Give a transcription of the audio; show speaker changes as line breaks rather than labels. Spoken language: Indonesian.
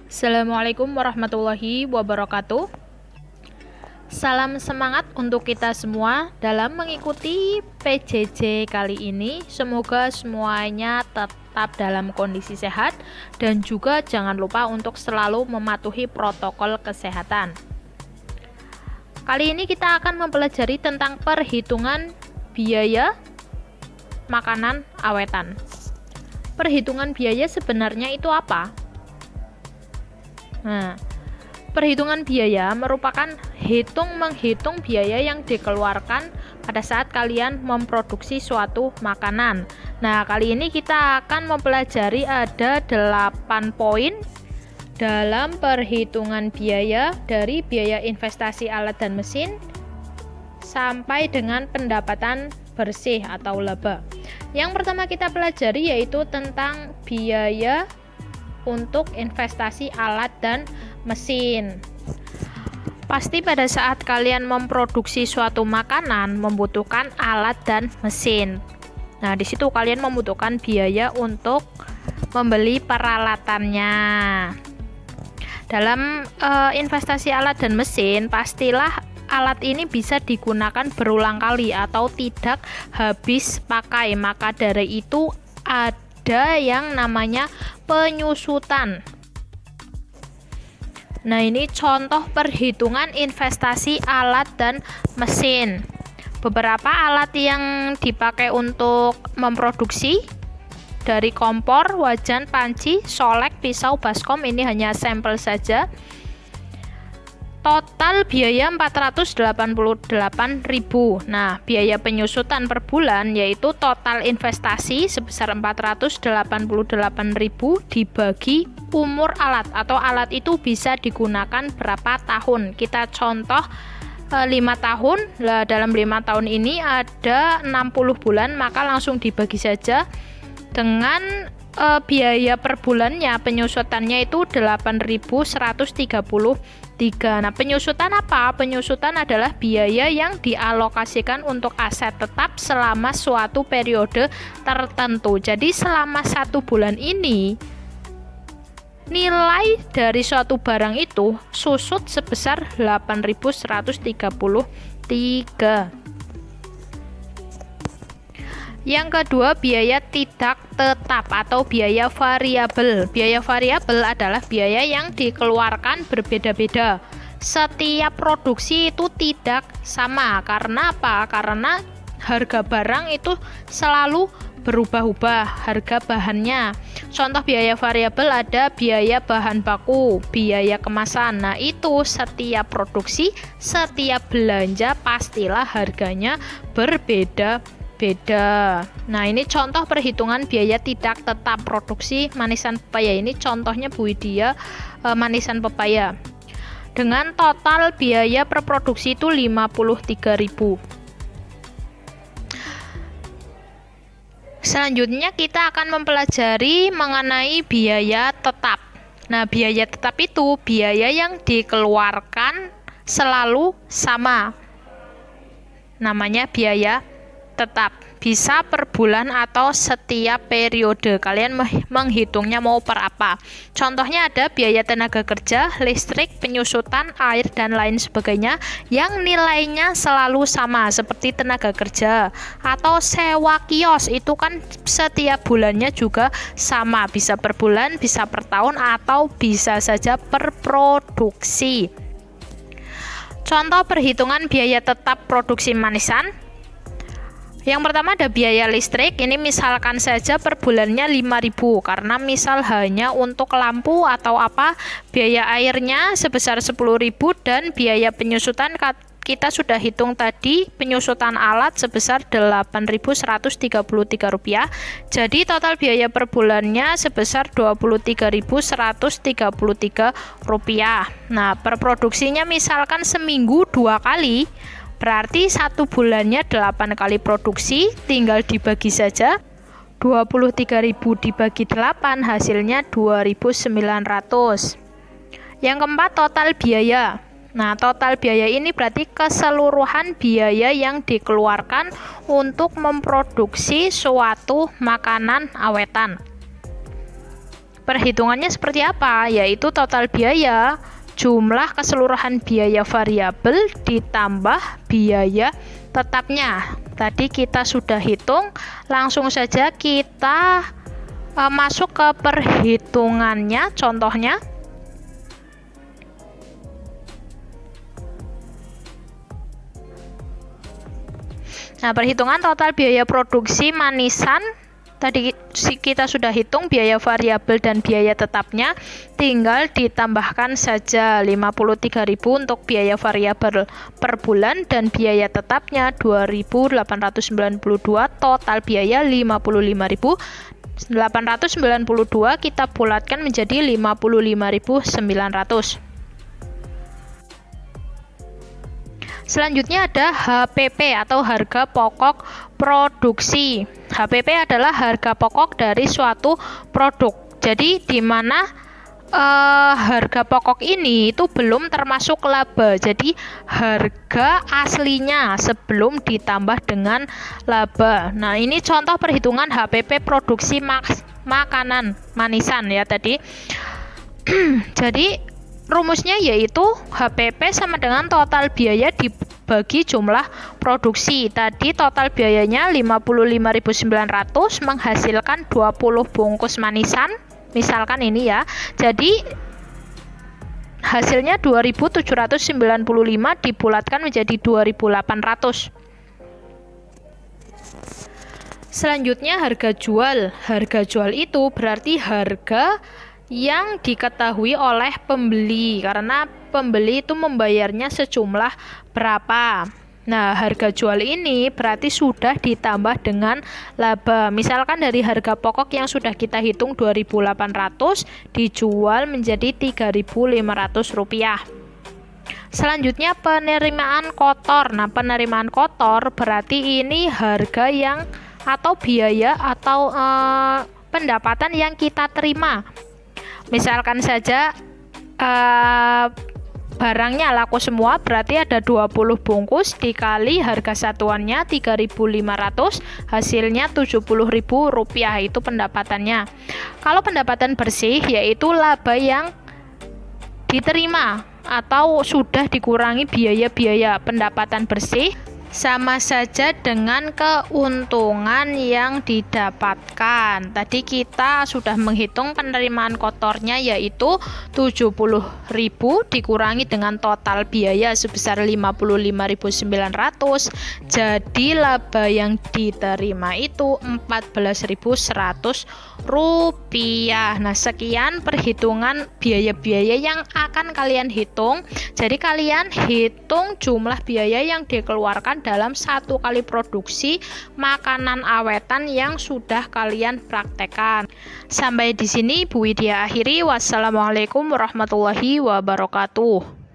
Assalamualaikum warahmatullahi wabarakatuh. Salam semangat untuk kita semua dalam mengikuti PJJ kali ini. Semoga semuanya tetap dalam kondisi sehat dan juga jangan lupa untuk selalu mematuhi protokol kesehatan. Kali ini kita akan mempelajari tentang perhitungan biaya makanan awetan. Perhitungan biaya sebenarnya itu apa? Nah, perhitungan biaya merupakan menghitung biaya yang dikeluarkan pada saat kalian memproduksi suatu makanan. Nah, kali ini kita akan mempelajari ada 8 poin dalam perhitungan biaya dari biaya investasi alat dan mesin sampai dengan pendapatan bersih atau laba. Yang pertama kita pelajari yaitu tentang biaya untuk investasi alat dan mesin. Pasti pada saat kalian memproduksi suatu makanan membutuhkan alat dan mesin. Nah, di situ kalian membutuhkan biaya untuk membeli peralatannya. Dalam investasi alat dan mesin, pastilah alat ini bisa digunakan berulang kali atau tidak habis pakai. Maka dari itu ada yang namanya penyusutan. Nah, ini contoh perhitungan investasi alat dan mesin. Beberapa alat yang dipakai untuk memproduksi dari kompor, wajan, panci, solek, pisau, baskom, ini hanya sampel saja. Total biaya 488.000. Nah, biaya penyusutan per bulan yaitu total investasi sebesar 488.000 dibagi umur alat atau alat itu bisa digunakan berapa tahun. Kita contoh 5 tahun. Nah, dalam 5 tahun ini ada 60 bulan, maka langsung dibagi saja dengan biaya per bulannya penyusutannya itu 8.133. Nah, penyusutan apa? Penyusutan adalah biaya yang dialokasikan untuk aset tetap selama suatu periode tertentu. Jadi selama 1 bulan ini nilai dari suatu barang itu susut sebesar 8.133. Yang kedua, biaya tidak tetap atau biaya variabel. Biaya variabel adalah biaya yang dikeluarkan berbeda-beda. Setiap produksi itu tidak sama. Karena apa? Karena harga barang itu selalu berubah-ubah harga bahannya. Contoh biaya variabel ada biaya bahan baku, biaya kemasan. Nah, itu setiap produksi, setiap belanja pastilah harganya berbeda-beda. Nah, ini contoh perhitungan biaya tidak tetap produksi manisan pepaya. Ini contohnya Bu Widya manisan pepaya. Dengan total biaya per produksi itu 53.000. Selanjutnya kita akan mempelajari mengenai biaya tetap. Nah, biaya tetap itu biaya yang dikeluarkan selalu sama. Namanya biaya tetap, bisa per bulan atau setiap periode. Kalian menghitungnya mau per apa. Contohnya ada biaya tenaga kerja, listrik, penyusutan, air, dan lain sebagainya yang nilainya selalu sama seperti tenaga kerja. Atau sewa kios, itu kan setiap bulannya juga sama, bisa per bulan, bisa per tahun, atau bisa saja per produksi. Contoh perhitungan biaya tetap produksi manisan. Yang pertama ada biaya listrik, ini misalkan saja per bulannya 5.000 karena misal hanya untuk lampu atau apa. Biaya airnya sebesar 10.000 dan biaya penyusutan kita sudah hitung tadi, penyusutan alat sebesar 8.133 rupiah. Jadi total biaya per bulannya sebesar 23.133 rupiah. Nah, per produksinya misalkan seminggu 2 kali. Berarti 1 bulannya 8 kali produksi, tinggal dibagi saja. 23.000 dibagi 8 hasilnya 2.900. Yang keempat, total biaya. Nah, total biaya ini berarti keseluruhan biaya yang dikeluarkan untuk memproduksi suatu makanan awetan. Perhitungannya seperti apa? Yaitu total biaya, jumlah keseluruhan biaya variabel ditambah biaya tetapnya. Tadi kita sudah hitung, langsung saja kita masuk ke perhitungannya, contohnya. Nah, perhitungan total biaya produksi manisan, tadi kita sudah hitung biaya variabel dan biaya tetapnya, tinggal ditambahkan saja 53.000 untuk biaya variabel per bulan dan biaya tetapnya 2.892, total biaya 55.892 kita bulatkan menjadi 55.900. Selanjutnya ada HPP atau harga pokok produksi. HPP adalah harga pokok dari suatu produk. Jadi di mana harga pokok ini itu belum termasuk laba. Jadi harga aslinya sebelum ditambah dengan laba. Nah, ini contoh perhitungan HPP produksi makanan manisan ya tadi. Jadi rumusnya yaitu HPP sama dengan total biaya dibagi jumlah produksi. Tadi total biayanya 55.900 menghasilkan 20 bungkus manisan. Misalkan ini ya. Jadi hasilnya 2.795 dibulatkan menjadi 2.800. Selanjutnya harga jual. Harga jual itu berarti harga yang diketahui oleh pembeli, karena pembeli itu membayarnya sejumlah berapa. Nah, harga jual ini berarti sudah ditambah dengan laba. Misalkan dari harga pokok yang sudah kita hitung 2.800 dijual menjadi 3.500 rupiah. Selanjutnya penerimaan kotor. Nah, penerimaan kotor berarti ini harga yang atau biaya atau pendapatan yang kita terima. Misalkan saja barangnya laku semua, berarti ada 20 bungkus dikali harga satuannya 3.500, hasilnya 70.000 rupiah, itu pendapatannya. Kalau pendapatan bersih yaitu laba yang diterima atau sudah dikurangi biaya-biaya. Pendapatan bersih sama saja dengan keuntungan yang didapatkan. Tadi kita sudah menghitung penerimaan kotornya yaitu 70.000 dikurangi dengan total biaya sebesar 55.900. Jadi laba yang diterima itu 14.100 rupiah. Nah, sekian perhitungan biaya-biaya yang akan kalian hitung. Jadi kalian hitung jumlah biaya yang dikeluarkan dalam satu kali produksi makanan awetan yang sudah kalian praktekkan. Sampai di sini Bu Widya akhiri. Wassalamualaikum warahmatullahi wabarakatuh.